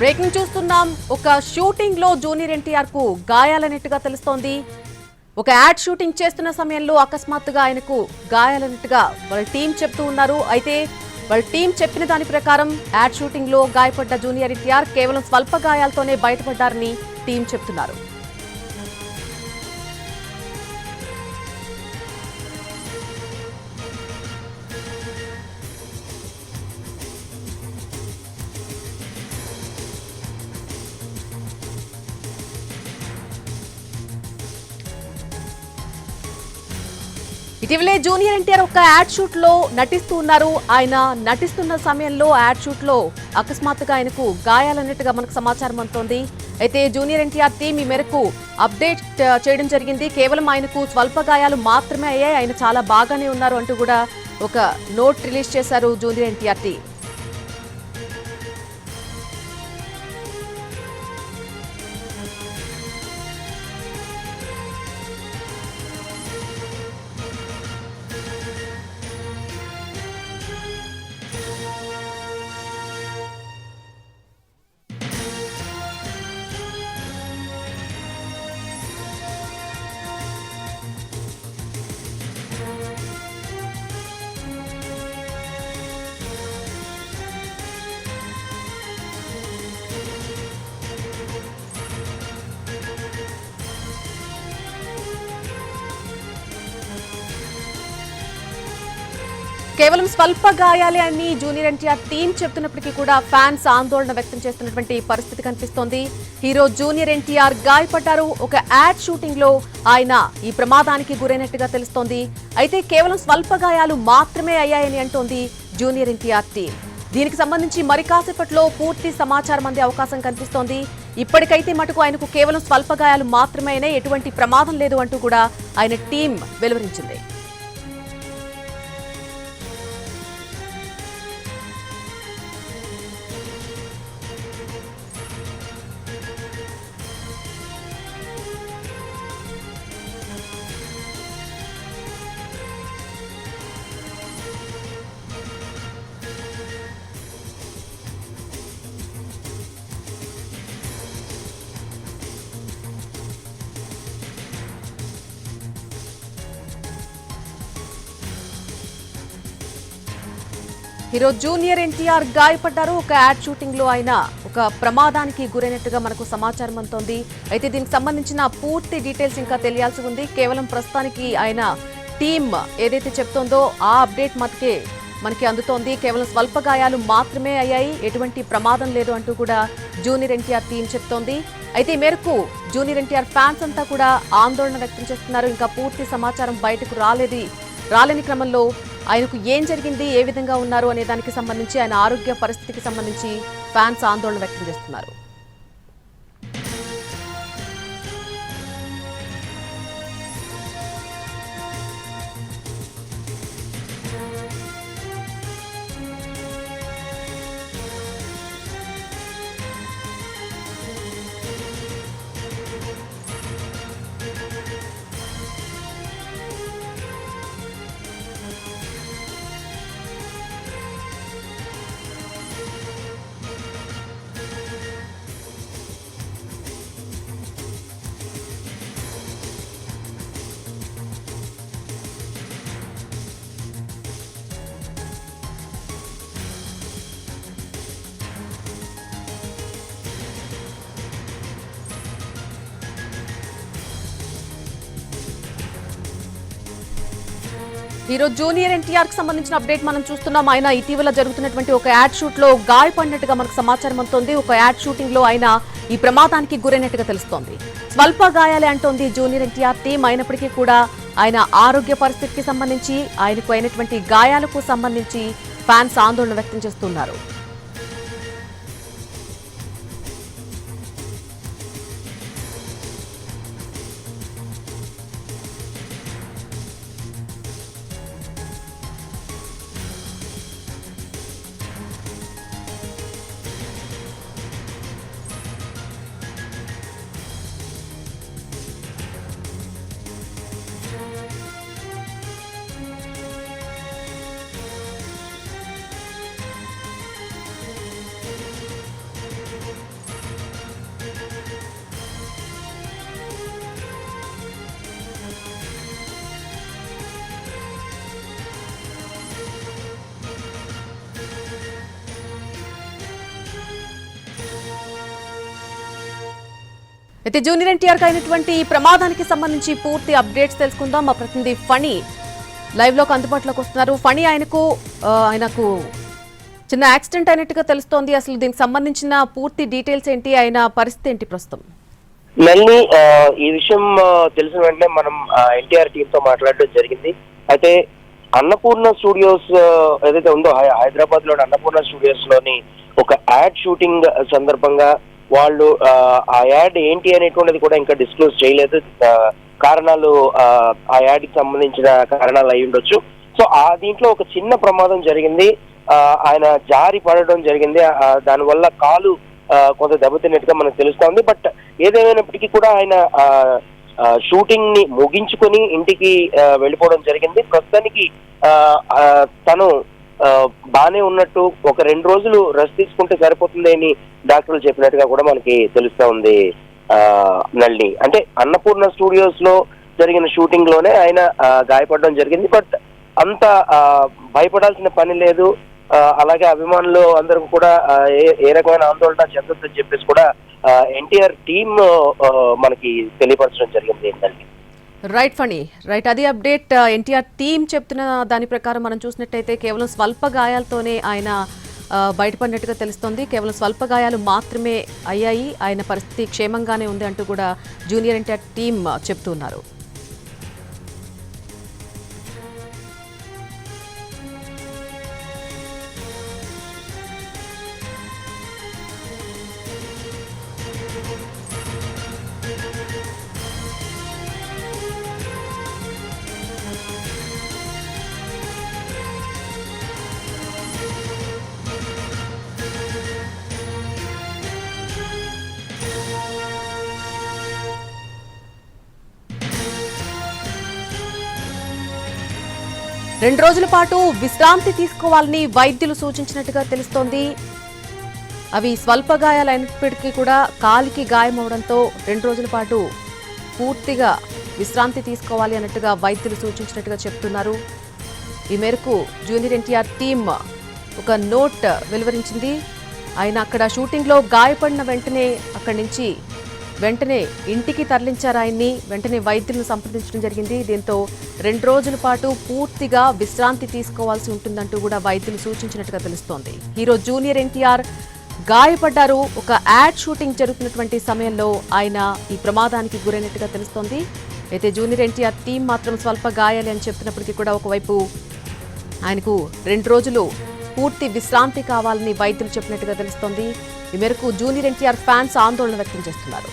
Breaking చూస్తున్నాం. ఒక shooting లో జూనియర్ ఎన్టీఆర్ కు గాయాలన్నట్టుగా తెలుస్తోంది. ఒక యాడ్ షూటింగ్ చేస్తున్న సమయంలో అకస్మాత్తుగా ఆయనకు గాయాలన్నట్టుగా వాళ్ళ టీం చెప్తూ ఉన్నారు. అయితే వాళ్ళ టీం చెప్పిన దాని ప్రకారం యాడ్ షూటింగ్ లో గాయపడ్డ జూనియర్ ఎన్టీఆర్ కేవలం స్వల్ప గాయాలతోనే బయటపడ్డారని టీం చెప్తున్నారు. ఇటీవలే జూనియర్ ఎన్టీఆర్ ఒక యాడ్ షూట్ లో నటిస్తూ ఉన్నారు. ఆయన నటిస్తున్న సమయంలో యాడ్ షూట్ లో అకస్మాత్తుగా ఆయనకు గాయాలన్నట్టుగా మనకు సమాచారం అందుతోంది. అయితే జూనియర్ ఎన్టీఆర్ టీం ఈ మేరకు అప్డేట్ చేయడం జరిగింది. కేవలం ఆయనకు స్వల్ప గాయాలు మాత్రమే అయ్యాయి, ఆయన చాలా బాగానే ఉన్నారు అంటూ కూడా ఒక నోట్ రిలీజ్ చేశారు జూనియర్ ఎన్టీఆర్ టీం. కేవలం స్వల్ప గాయాలే అని జూనియర్ ఎన్టీఆర్ టీం చెప్తున్నప్పటికీ కూడా ఫ్యాన్స్ ఆందోళన వ్యక్తం చేస్తున్నటువంటి పరిస్థితి కనిపిస్తోంది. హీరో జూనియర్ ఎన్టీఆర్ గాయపడ్డారు. ఒక యాడ్ షూటింగ్ లో ఆయన ఈ ప్రమాదానికి గురైనట్టుగా తెలుస్తోంది. అయితే కేవలం స్వల్ప గాయాలు మాత్రమే అయ్యాయని అంటోంది జూనియర్ ఎన్టీఆర్ టీం. దీనికి సంబంధించి మరి కాసేపట్లో పూర్తి సమాచారం అందే అవకాశం కనిపిస్తోంది. ఇప్పటికైతే మటుకు ఆయనకు కేవలం స్వల్ప గాయాలు మాత్రమే అయినా ఎటువంటి ప్రమాదం లేదు అంటూ కూడా ఆయన టీం వెలువరించింది. హీరో జూనియర్ ఎన్టీఆర్ గాయపడ్డారు. ఒక యాడ్ షూటింగ్ లో ఆయన ఒక ప్రమాదానికి గురైనట్టుగా మనకు సమాచారం అందుతోంది. అయితే దీనికి సంబంధించిన పూర్తి డీటెయిల్స్ ఇంకా తెలియాల్సి ఉంది. కేవలం ప్రస్తుతానికి ఆయన టీం ఏదైతే చెప్తోందో ఆ అప్డేట్ మటుకే మనకి అందుతోంది. కేవలం స్వల్ప గాయాలు మాత్రమే అయ్యాయి, ఎటువంటి ప్రమాదం లేదు అంటూ కూడా జూనియర్ ఎన్టీఆర్ టీం చెప్తోంది. అయితే ఈ మేరకు జూనియర్ ఎన్టీఆర్ ఫ్యాన్స్ అంతా కూడా ఆందోళన వ్యక్తం చేస్తున్నారు. ఇంకా పూర్తి సమాచారం బయటకు రాలేని క్రమంలో ఆయనకు ఏం జరిగింది, ఏ విధంగా ఉన్నారు అనే దానికి సంబంధించి, ఆయన ఆరోగ్య పరిస్థితికి సంబంధించి ఫ్యాన్స్ ఆందోళన వ్యక్తం చేస్తున్నారు. హీరో జూనియర్ ఎన్టీఆర్ కి సంబంధించిన అప్డేట్ మనం చూస్తున్నాం. ఆయన ఇటీవల జరుగుతున్నటువంటి ఒక యాడ్ షూట్ లో గాయపడినట్టుగా మనకు సమాచారం అందుతోంది. ఒక యాడ్ షూటింగ్ లో ఆయన ఈ ప్రమాదానికి గురైనట్టుగా తెలుస్తోంది. స్వల్ప గాయాలే అంటోంది జూనియర్ ఎన్టీఆర్ టీం. అయినప్పటికీ కూడా ఆయన ఆరోగ్య పరిస్థితికి సంబంధించి, ఆయనకు అయినటువంటి గాయాలకు సంబంధించి ఫ్యాన్స్ ఆందోళన వ్యక్తం చేస్తున్నారు. అయితే జూనియర్ ఎన్టీఆర్ కి అయినటువంటి ఈ ప్రమాదానికి సంబంధించి పూర్తి అప్డేట్స్ తెలుసుకుందాం. మా ప్రతినిధి ఫణి లైవ్ లోకి అందుబాటులోకి వస్తున్నారు. ఫణి, ఆయనకు చిన్న యాక్సిడెంట్ అయినట్టుగా తెలుస్తోంది. అసలు దీనికి సంబంధించిన పూర్తి డీటెయిల్స్ ఏంటి, ఆయన పరిస్థితి ఏంటి ప్రస్తుతం? మళ్ళీ ఈ విషయం తెలిసిన వెంటనే మనం ఎన్టీఆర్ టీమ్ తో మాట్లాడడం జరిగింది. అయితే అన్నపూర్ణ స్టూడియోస్ ఏదైతే ఉందో హైదరాబాద్ లోని అన్నపూర్ణ స్టూడియోస్ లోని ఒక యాడ్ షూటింగ్ సందర్భంగా వాళ్ళు ఆ యాడ్ ఏంటి అనేటువంటిది కూడా ఇంకా డిస్క్లోజ్ చేయలేదు. కారణాలు ఆ యాడ్ కి సంబంధించిన కారణాలు అయి ఉండొచ్చు. సో దీంట్లో ఒక చిన్న ప్రమాదం జరిగింది. ఆయన జారి పడడం జరిగింది. దానివల్ల కాలు కొంత దెబ్బతిన్నట్టుగా మనకు తెలుస్తోంది. బట్ ఏదేమైనప్పటికీ కూడా ఆయన షూటింగ్ ని ముగించుకొని ఇంటికి వెళ్ళిపోవడం జరిగింది. ప్రస్తుతానికి తను బానే ఉన్నట్టు, ఒక 2 రోజులు రెస్ట్ తీసుకుంటే సరిపోతుంది అని డాక్టర్లు చెప్పినట్టుగా కూడా మనకి తెలుస్తా ఉంది. నళిని, అంటే అన్నపూర్ణ స్టూడియోస్ లో జరిగిన షూటింగ్ లోనే ఆయన గాయపడడం జరిగింది. బట్ అంత భయపడాల్సిన పని లేదు. అలాగే అభిమానులు అందరూ కూడా ఏ రకమైన ఆందోళన చెందొద్దని చెప్పేసి కూడా ఎన్టీఆర్ టీమ్ మనకి తెలియపరచడం జరిగింది ఏంటంటే. రైట్ ఫణి, రైట్, అది అప్డేట్. ఎన్టీఆర్ టీం చెప్తున్న దాని ప్రకారం మనం చూసినట్టయితే కేవలం స్వల్ప గాయాలతోనే ఆయన బయటపడినట్టుగా తెలుస్తోంది. కేవలం స్వల్ప గాయాలు మాత్రమే అయ్యాయి, ఆయన పరిస్థితి క్షేమంగానే ఉంది అంటూ కూడా జూనియర్ ఎన్టీఆర్ టీం చెప్తున్నారు. రెండు రోజుల పాటు విశ్రాంతి తీసుకోవాలని వైద్యులు సూచించినట్టుగా తెలుస్తోంది. అవి స్వల్ప గాయాలైనప్పటికీ కూడా కాలికి గాయమవడంతో 2 రోజుల పాటు పూర్తిగా విశ్రాంతి తీసుకోవాలి అన్నట్టుగా వైద్యులు సూచించినట్టుగా చెప్తున్నారు. ఈ మేరకు జూనియర్ ఎన్టీఆర్ టీం ఒక నోట్ వెలువరించింది. ఆయన అక్కడ షూటింగ్లో గాయపడిన వెంటనే అక్కడి నుంచి ఇంటికి తరలించారు. ఆయన్ని వెంటనే వైద్యులను సంప్రదించడం జరిగింది. దీంతో 2 రోజుల పాటు పూర్తిగా విశ్రాంతి తీసుకోవాల్సి ఉంటుందంటూ కూడా వైద్యులు సూచించినట్టుగా తెలుస్తోంది. హీరో జూనియర్ ఎన్టీఆర్ గాయపడ్డారు. ఒక యాడ్ షూటింగ్ జరుగుతున్నటువంటి సమయంలో ఆయన ఈ ప్రమాదానికి గురైనట్టుగా తెలుస్తోంది. అయితే జూనియర్ ఎన్టీఆర్ టీం మాత్రం స్వల్ప గాయాలి అని చెప్తున్నప్పటికీ కూడా ఒకవైపు ఆయనకు 2 రోజులు పూర్తి విశ్రాంతి కావాలని వైద్యులు చెప్పినట్టుగా తెలుస్తోంది. ఈ మేరకు జూనియర్ ఎన్టీఆర్ ఫ్యాన్స్ ఆందోళన వ్యక్తం చేస్తున్నారు.